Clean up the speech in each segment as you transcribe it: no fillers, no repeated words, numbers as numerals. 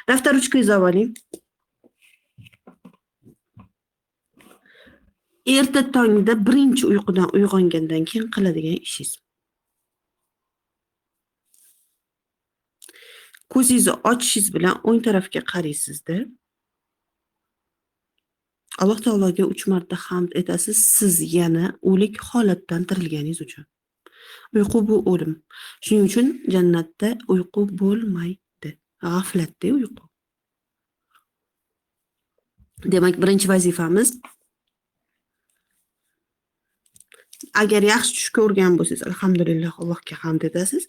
Daftar ruchkangizni olib oling. Erta tongda birinchi uyqudan uyg'ongandan keyin qiladigan ishingiz. Ko'zingizni ochishingiz bilan o'ng tarafga qaraysizda. Alloh taologa 3 marta hamd etasiz, siz yana o'lik holatdan tirilganingiz uchun. Uyqu bu o'lim. Shuning uchun jannatda uyqu bo'lmaydi. G'aflatda uyqu. Demak, birinchi vazifamiz agar yaxshi tush ko'rgan bo'lsangiz, alhamdulillah, Allohga hamd etasiz.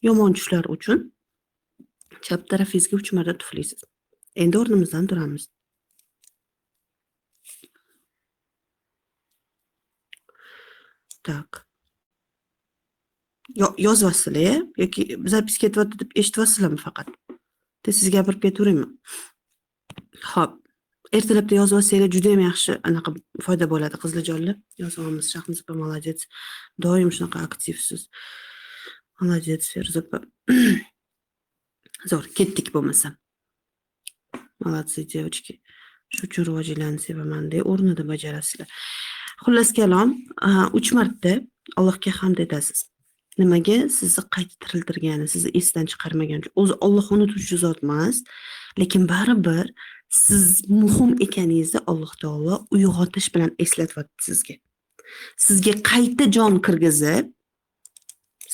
Yomon tushlar uchun chap tarafingizga 3 marta tuflaysiz. Endi o'rnimizdan turamiz. Tak. Yozyapsizlar yoki zapis ketyapti deb eshityapsizlarmi faqat? Sizga gapirib ketaveraymi? Xo'p. Ertalabda yozib olsanglar juda ham yaxshi anaqa foyda bo'ladi, qizlarjonlar. Yozib olamiz, Shahnoz opa, молодец. Doim shunaqa aktivsiz. Молодец, Feruza opa. Zo'r, ketdik bo'lmasa. Молодцы, девочки. Shu uchun rivojlanishni sevaman deb o'rnida bajarasizlar. Xullas kalom, 3 marta Allohga hamd etasiz. Nimaga? Sizni qayta tiriltirgani, sizni esdan chiqarmagan. O'zi Alloh unutuvchi zot emas, lekin baribir siz muhim ekaningizni Alloh taolo uyg'otish bilan eslatyapti sizga. Sizga qayta jon kirgizib,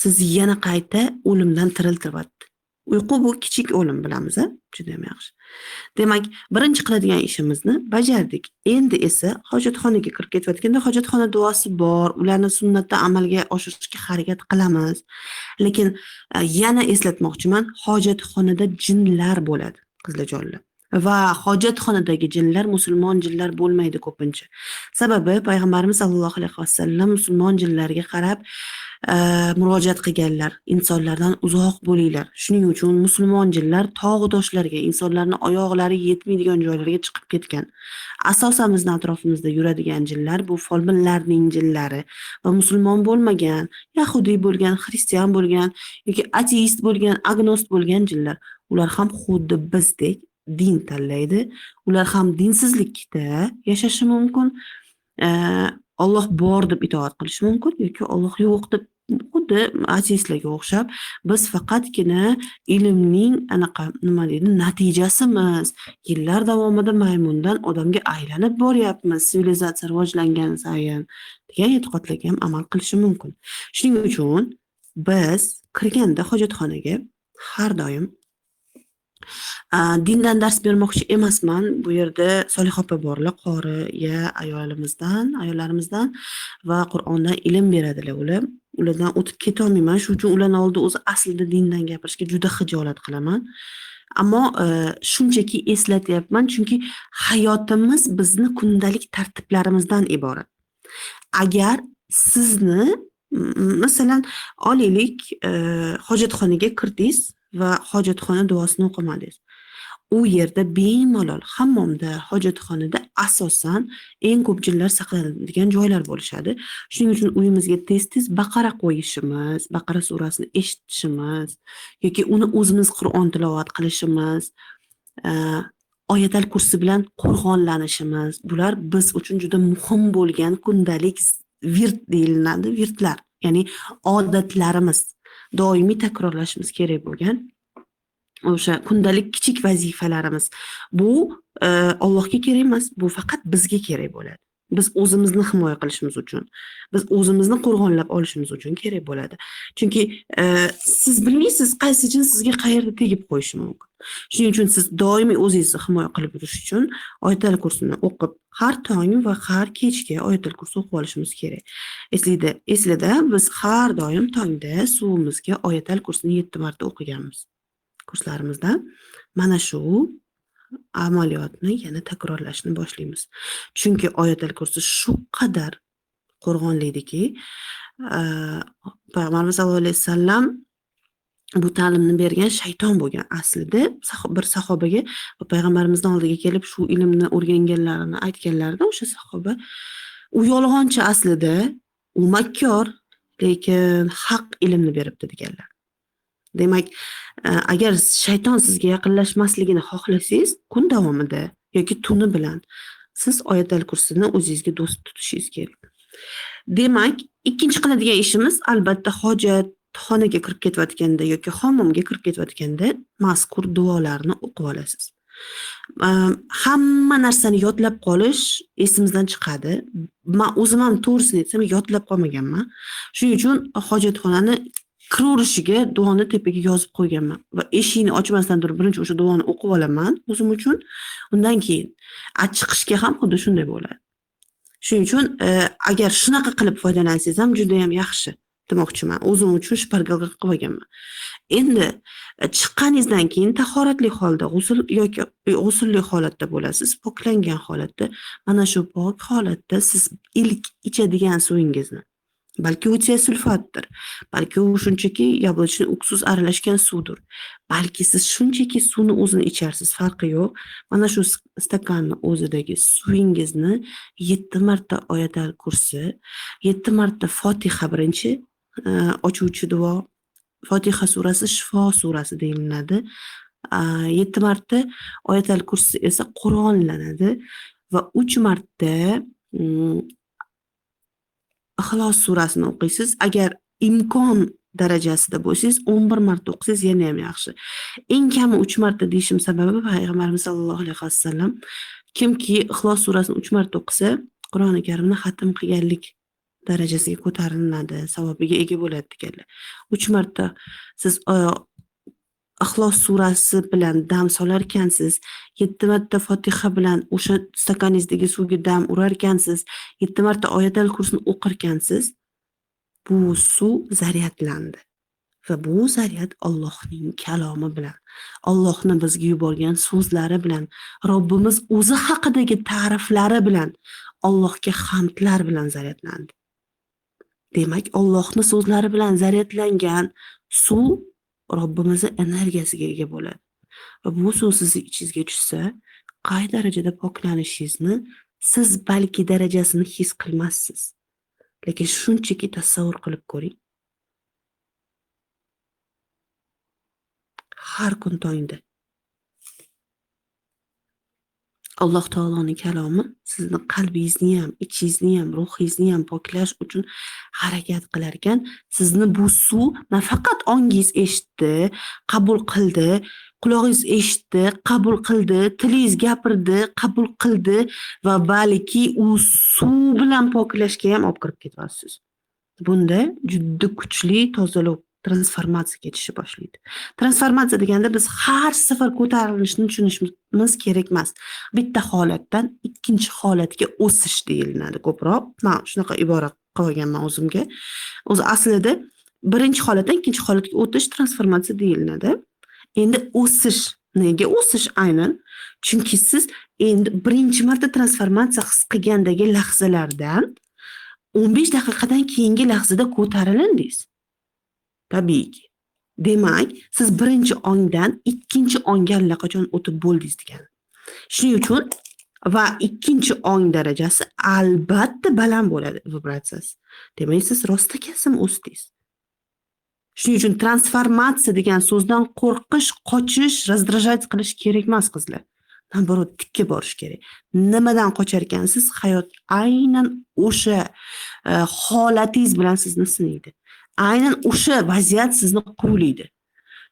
sizni yana qayta o'limdan tiriltiryapti. Uyqu bu kichik o'lim, bilamiz, juda ham yaxshi. Demak, birinchi qiladigan ishimizni bajardik. Endi esa hojatxonaga kirib ketayotganda hojatxona duosi bor, ularni sunnatda amalga oshirishga harakat qilamiz. Lekin yana eslatmoqchiman, hojatxonada jinlar bo'ladi, qizlarjonlar. Va hojatxonadagi jinlar musulmon jinlar bo'lmaydi ko'pincha. Sababi payg'ambarimiz sollallohu alayhi vasallam musulmon jinlarga qarab murojaat qilganlar, insonlardan uzoq bo'linglar. Shuning uchun musulmon jinlar tog' toshlarga, insonlarning oyoqlari yetmaydigan joylarga chiqib ketgan. Asosan bizning atrofimizda yuradigan jinlar bu folbinlarning jinlari va musulmon bo'lmagan, yahudiy bo'lgan, xristian bo'lgan yoki ateist bo'lgan, agnost bo'lgan jinlar. Ular ham xuddi bizdek din tanlaydi. Ular ham dinsizlikda yashashi mumkin. Alloh bor deb itoat qilishi mumkin yoki Alloh yo'q deb, xuddi ateistlarga o'xshab, biz faqatgina ilmning anaqa nima deydi, natijasimiz. Yillar davomida maymundan odamga aylanib boryapmiz, sivilizatsiya rivojlangan sayin degan e'tiqodlarga ham amal qilishi mumkin. Shuning uchun biz kirganda hojatxonaga har doim dindan dars bermoqchi emasman. Bu yerda Soliha opa borlar, qoriya ayollarimizdan va Qur'ondan ilm beradilar ular. Ulardan o'tib keta olmayman. Shuning uchun ularning oldida o'zi aslida dindan gapirishga juda xijolat qilaman. Ammo shunchaki eslatyapman, chunki hayotimiz bizni kundalik tartiblarimizdan iborat. Agar sizni masalan olaylik, hojatxonaga kirdingiz va hojatxona duosini o'qimadingiz. U yerda bemalol hammomda, hojatxonada asosan eng ko'p jinlar saqlanadigan joylar bo'lishadi. Shuning uchun uyimizga tez-tez Baqara qo'yishimiz, Baqara surasini eshitishimiz yoki uni o'zimiz Qur'on tilovat qilishimiz, oyatal kursi bilan qo'rg'onlanishimiz, bular biz uchun juda muhim bo'lgan kundalik virt deyiladi, virtlar, ya'ni odatlarimiz. Doimiy takrorlashimiz kerak bo'lgan o'sha kundalik kichik vazifalarimiz. Bu Allohga kerak emas, bu faqat bizga kerak bo'ladi. Biz o'zimizni himoya qilishimiz uchun, biz o'zimizni qo'rg'onlab olishimiz uchun kerak bo'ladi. Chunki siz bilmaysiz qaysi jin sizga qayerda tegib qo'yishi mumkin. Shuning uchun siz doimiy o'zingizni himoya qilib yurish uchun oyatal kursini o'qib, har tong va har kechga oyatal kursi o'qib olishimiz kerak. Eslida biz har doim tongda suvimizga oyatal kursini 7 marta o'qiganmiz kurslarimizda. Mana shu amaliyotni yana takrorlashni boshlaymiz. Chunki oyatal kursi shu qadar qo'rg'onlaydiki, Payg'ambarimiz sollallohu alayhi vasallam bu ta'limni bergan shayton bo'lgan. Aslida bir sahobaga payg'ambarimizning oldiga kelib shu ilmni o'rganganlarini aytganlarida, o'sha sahoba u yolg'onchi aslida, u makkor, lekin haq ilmni beribdi deganlar. Demak, agar shayton sizga yaqinlashmasligini xohlasangiz, kun davomida yoki tuni bilan siz Oyatal kursini o'zingizga do'st tutishingiz kerak. Demak, ikkinchi qiladigan ishimiz albatta hojatxonaga kirib ketayotganda yoki hammomga kirib ketayotganda mazkur duolarni o'qib olasiz. Hamma narsani yodlab qolish esimizdan chiqadi. Men o'zim ham to'g'risini aytsam yodlab qolmaganman. Shuning uchun hojatxonani kiraverishiga duoni tepaga yozib qo'yganman va eshikni ochmasdan turib birinchi o'sha duoni o'qib olaman o'zim uchun. Undan keyin chiqishga ham xuddi shunday bo'ladi. Shuning uchun agar shunaqa qilib foydalansangiz ham juda ham yaxshi demoqchiman. O'zim uchun shpargalka qilib olganman. Endi chiqqaningizdan keyin tahoratli holda g'usl yoki g'usulli holatda bo'lasiz, poklangan holatda, mana shu pok holatda siz ilk ichadigan suvingizni, balki u sulfatdir, balki u shunchaki yablочный уксус aralashgan suvdir, balki siz shunchaki suvni o'zini icharsiz, farqi yo'q. Mana shu stakanni o'zidagi suvingizni 7 marta Oyatal kursi, 7 marta Fotiha birinchi ochuvchi duo, Fotiha surasi Shifo surasi deyiladi. 7 marta Oyatal kursi esa Qur'onlanadi va 3 marta Ixlos surasini o'qiysiz. Agar imkon darajasida bo'lsangiz 11 marta o'qisangiz yana ham yaxshi. Eng kami 3 marta deyishim sababi Payg'ambarimiz sollallohu alayhi vasallam kimki Ixlos surasini 3 marta o'qisa, Qur'oni Karimni xatm qilganlik darajasiga ko'tariladi, savobiga ega bo'ladi deganlar. 3 marta siz Ixlos surasi bilan dam solarkansiz, 7 marta Fotiha bilan o'sha stakaningizdagi suvga dam urarkansiz, 7 marta Oyatal kursini o'qirkansiz, bu suv zaryadlandi. Va bu zaryad Allohning kalomi bilan, Allohning bizga yuborgan so'zlari bilan, Robbimiz o'zi haqidagi ta'riflari bilan, Allohga hamdlar bilan zaryadlandi. Demak, Allohning so'zlari bilan zaryadlangan suv Robbimizning energiyasiga ega bo'ladi. Va bu suv sizning ichingizga tushsa, qay darajada poklanishingizni siz balki darajasini his qilmassiz. Lekin shunchaki tasavvur qilib ko'ring. Har kun tongda Alloh taoloning kalomi sizni qalbingizni ham, ichingizni ham, ruhingizni ham poklash uchun harakat qilar ekan. Sizni bu suv nafaqat ongingiz eshitdi, qabul qildi, qulog'ingiz eshitdi, qabul qildi, tilingiz gapirdi, qabul qildi va balki u suv bilan poklashga ham olib kirib ketyapsiz. Bunda juda kuchli tozalov, transformatsiya ketishi boshlaydi. Transformatsiya deganda biz har safar ko'tarilishni tushunishimiz kerak emas. Bitta holatdan ikkinchi holatga o'sish deyiladi ko'proq. Men shunaqa ibora qilganman o'zimga. O'zi aslida birinchi holatdan ikkinchi holatga o'tish transformatsiya deyiladi. Endi o'sish, nega o'sish aynan? Chunki siz endi birinchi marta transformatsiya his qilgandagi lahzalardan 15 daqiqadan keyingi lahzada ko'tarilindingiz. Tabiiyki. Demak, siz birinchi ongdan ikkinchi ongga allaqachon o'tib bo'ldingiz degani. Shuning uchun va ikkinchi ong darajasi albatta baland bo'ladi vibratsiyasi. Demak, siz rostakasam o'sdingiz. Shuning uchun transformatsiya degan so'zdan qo'rqish, qochish, razdrajat qilish kerak emas qizlar. Naborot tikka borish kerak. Nimadan qochar ekansiz? Hayot aynan o'sha holatingiz bilan sizni sinaydi. Aynan o'sha vaziyat sizni quvlaydi.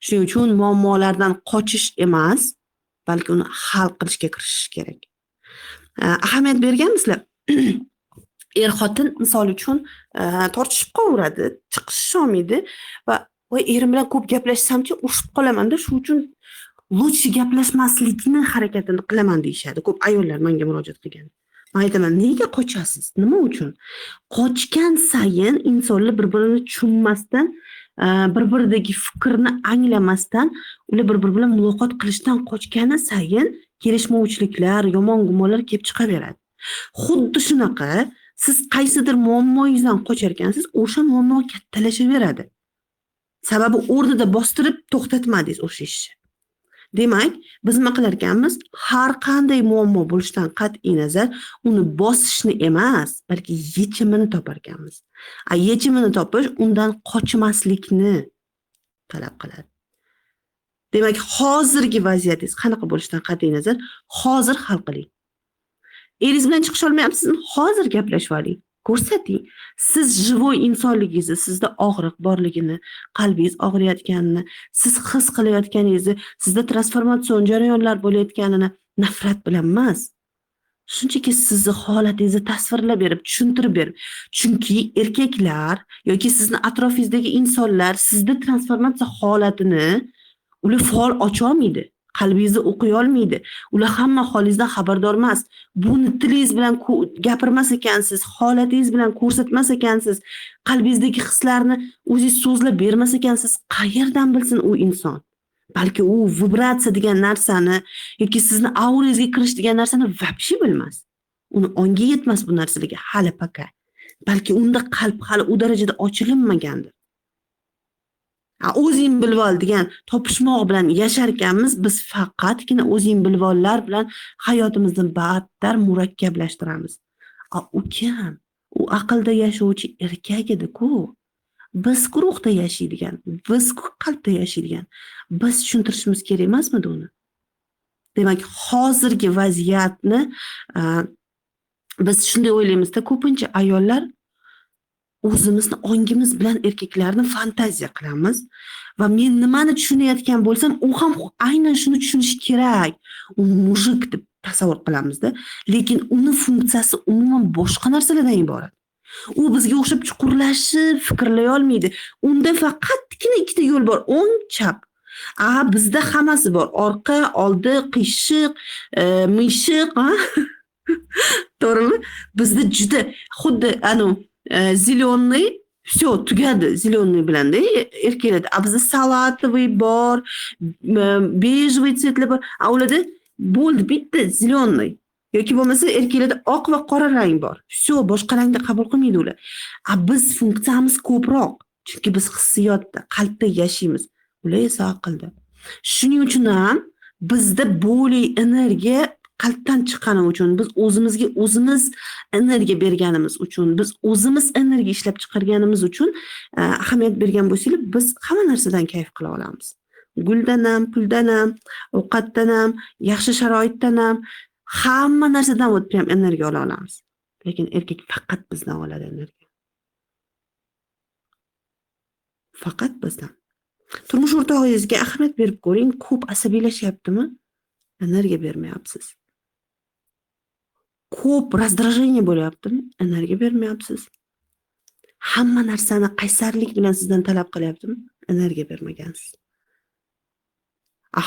Shuning uchun muammolardan qochish emas, balki uni hal qilishga kirishish kerak. Ahamiyat berganmisizlar? Er-xotin misol uchun tortishib qolaveradi, chiqishish olmaydi va voy erim bilan ko'p gaplashsam-chi ushib qolaman-da, shuning uchun lutchi gaplashmaslikni harakatini qilaman deyshadi. Ko'p ayollar menga murojaat qilgan. Men aytaman, nega qochasiz? Nima uchun? Qochgan sayin insonlar bir-birini tushunmasdan, bir-biridagi fikrni anglamasdan, ular bir-biri bilan muloqot qilishdan qochgani sayin kelishmovchiliklar, yomon gumonlar kelib chiqaveradi. Xuddi shunaqa siz qaysidir muammongizdan qochar ekansiz, o'sha muammo kattalashaveradi. Sababi o'rnida bostirib to'xtatmadingiz o'sha ishni. Demak, biz nima qilar ekanmiz? Har qanday muammo bo'lishidan qat'iy nazar, uni bosishni emas, balki yechimini topar ekanmiz. Yechimini topish undan qochmaslikni talab qiladi. Demak, hozirgi vaziyatingiz qanaqa bo'lishidan qat'iy nazar, hozir hal qiling. Eringiz bilan chiqisha olmayapsizmi? Hozir gaplashib oling. Ko'rsating. Siz живой insonligingizni, sizda og'riq borligini, qalbingiz og'riyotganini, siz his qilayotganingizni, sizda transformatsion jarayonlar bo'layotganini nafrat bilan emas. Shunchaki sizni holatingizni tasvirlab berib, tushuntirib berib. Chunki erkaklar yoki sizni atrofingizdagi insonlar sizda transformatsiya holatini ular faol ocha olmaydi. Qalbingizni o'qiy olmaydi. Ular hamma holingizdan xabardor emas. Buni tilingiz bilan gapirmas ekansiz, holatingiz bilan ko'rsatmas ekansiz, qalbingizdagi hislarni o'zingiz so'zlab bermas ekansiz, qayerdan bilsin u inson? Balki u vibratsiya degan narsani yoki sizni aurangizga kirish degan narsani vobshe bilmas. Uni ongi yetmas bu narsalarga hali paka. Balki unda qalb hali u darajada ochilinmagandir. O'zing bilib ol degan topishmoq bilan yashar ekanmiz, biz faqatgina o'zing bilib ollar bilan hayotimizni battar murakkablashtiramiz. U kim? U aqlda yashovchi erkak edi-ku. Biz guruhda yashaydigan, biz qalbda yashaydigan. Biz tushuntirishimiz kerak emasmidi uni? Demak, hozirgi vaziyatni biz shunday o'ylaymizda, ko'pincha ayollar o'zimizni ongimiz bilan erkaklarni fantaziya qilamiz va men nimani tushunayotgan bo'lsam, u ham aynan shuni tushunishi kerak. U mujik deb tasavvur qilamizda, lekin uni funksiyasi umuman boshqa narsalardan iborat. U bizga o'xshab chuqurlashib fikrlay olmaydi. Unda faqatgina ikkita yo'l bor, o'ng, chap. Bizda hammasi bor. Orqa, oldi, qiyshiq, mishiq, to'g'rimi? Bizda juda xuddi zеленый, все, tugadi zеленый bilanda erkaklarda. Bizda salatoviy bor, bejvoy tsvetlar bor. Ularda bo'ldi, bitta zеленый. Yoki bo'lmasa erkaklarda oq va qora rang bor. Все, boshqa rangni qabul qilmaydi ular. Biz funksiyamiz ko'proq. Chunki biz hissiyotda, qalbda yashaymiz. Ular esa aqlda. Shuning uchun ham bizda bo'liy energiya qalbdan chiqqani uchun, biz o'zimizga o'zimiz energiya berganimiz uchun, biz o'zimiz energiya ishlab chiqarganimiz uchun ahamiyat bergan bo'lsanglar, biz hamma narsadan kayf qila olamiz. Guldan ham, puldan ham, ovqatdan ham, yaxshi sharoitdan ham, hamma narsadan o'tib ham energiya ola olamiz. Lekin erkak faqat bizdan oladi energiya. Faqat bizdan. Turmush o'rtog'ingizga ahamiyat berib ko'ring, ko'p asabiylashyaptimi? Energiya bermayapsiz. Ko'p razdражение bo'lyaptimi? Energiya bermayapsiz. Hamma narsani qaysarlik bilan sizdan talab qilyaptimi? Energiya bermagansiz.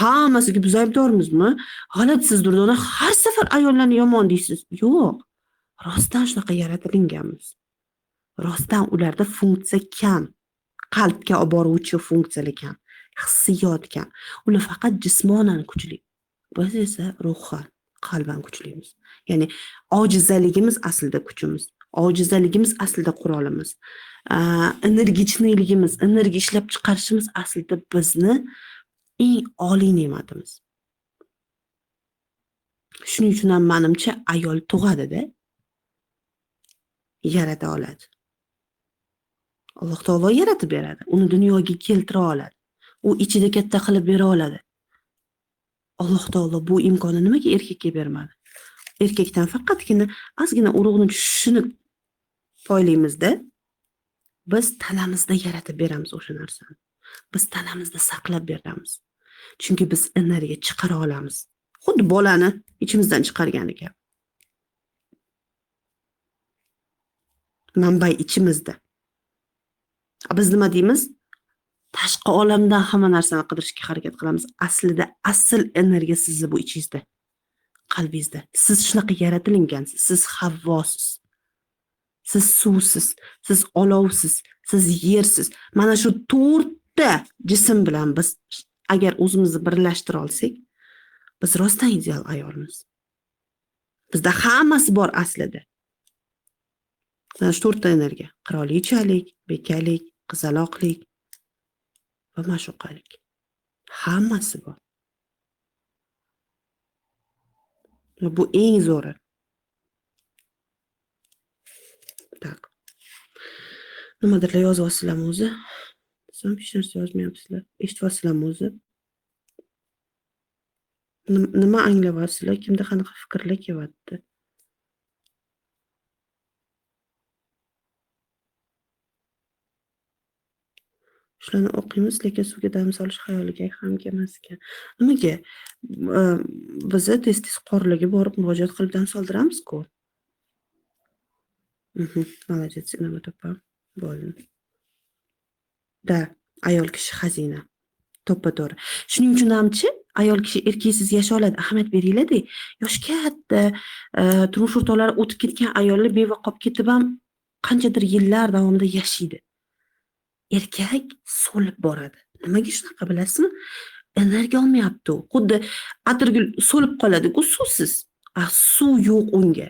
Hammasiga biz aybdormizmi? G'alatsiz Durdona, har safar ayollarni yomon deysiz. Yo'q. Rostdan shunaqa yaratilinganmiz. Rostdan ularda funksiya kam. Qalbga olib boruvchi funksiyalar kam. Hissiyot kam. Ular faqat jismonan kuchli. Biz esa ruhan, qalban kuchlimiz. Ya'ni ojizaligimiz aslida kuchimiz. Ojizaligimiz aslida qurolimiz. Energichniligimiz, energiya ishlab chiqarishimiz aslida bizni eng oliy ne'matimiz. Shuning uchun ham menimcha ayol tug'adi-da, yarata oladi. Alloh taolo yaratib beradi, uni dunyoga keltira oladi. U ichida katta qilib bera oladi. Alloh taolo bu imkonni nimaga erkakka bermadi? Erkakdan faqatgina ozgina urug'ni tushishini poylaymizda, biz tanamizda yaratib beramiz o'sha narsani. Biz tanamizda saqlab beramiz. Chunki biz energiya chiqara olamiz. Xuddi bolani ichimizdan chiqargan ekan. Manbai ichimizda. Biz nima deymiz? Tashqi olamdan hamma narsani qidirishga harakat qilamiz. Aslida asl energiya sizni bu ichingizda, qalbingizda. Siz shunaqa yaratilingansiz. Siz havvosiz. Siz suvsiz, siz olovsiz, siz yersiz. Mana shu 4 ta jism bilan biz agar o'zimizni birlashtira olsak, biz rostdan ideal ayolmiz. Bizda hammasi bor aslida. Mana shu 4 ta energiya: qirolichalik, bekalik, qizaloqlik va ma'shuqalik. Hammasi bor. Bu eng zo'ri. Tak. Nimadirlar yozyapsizlarmi o'zi? Siz hech narsa yozmayapsizlar. Eshityapsizlarmi o'zi? Nima anglayapsizlar? Kimda qanaqa fikrlar kelyapti? Shularni o'qiymiz, lekin suvga dam solish xayoliga ham kelmas ekan. Nimaga? Biza tez-tez qorlarga borib murojaat qilib dam soldiramiz-ku. Молодец, inama to'pam. Bo'ldi. Da, ayol kishi xazina. To'ppa-to'g'ri. Shuning uchun hamchi ayol kishi erkeksiz yasha oladi. Ahamiyat beringlar-da. Yoshi katta, turmush o'rtoqlari o'tib ketgan ayollar beva qolib ketib ham qanchadir yillar davomida yashaydi. Erkak so'lib boradi. Nimaga shunaqa bilasizmi? Energiya olmayapti u. Xuddi atirgul so'lib qoladi-ku suvsiz. Suv yo'q unga.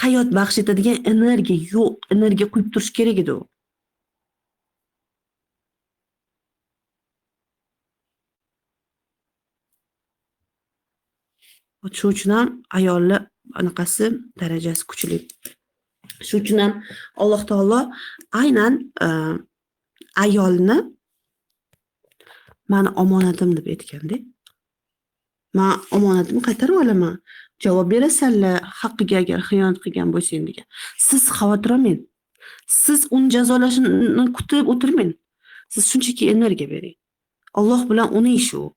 Hayot baxsh etadigan energiya yo'q. Energiya quyib turish kerak edi u. Shuning uchun ham ayollar anaqasi darajasi kuchli. Shuning uchun ham Alloh taolo aynan ayolni mani omonatim deb aytganda. Men omonatimni qaytarib olaman. Javob berasanlar, haqqiga agar xiyonat qilgan bo'lsang degan. Siz xavotir olmang. Siz uni jazolashini kutib o'tirmang. Siz shunchaki energiya bering. Alloh bilan uning ishi u.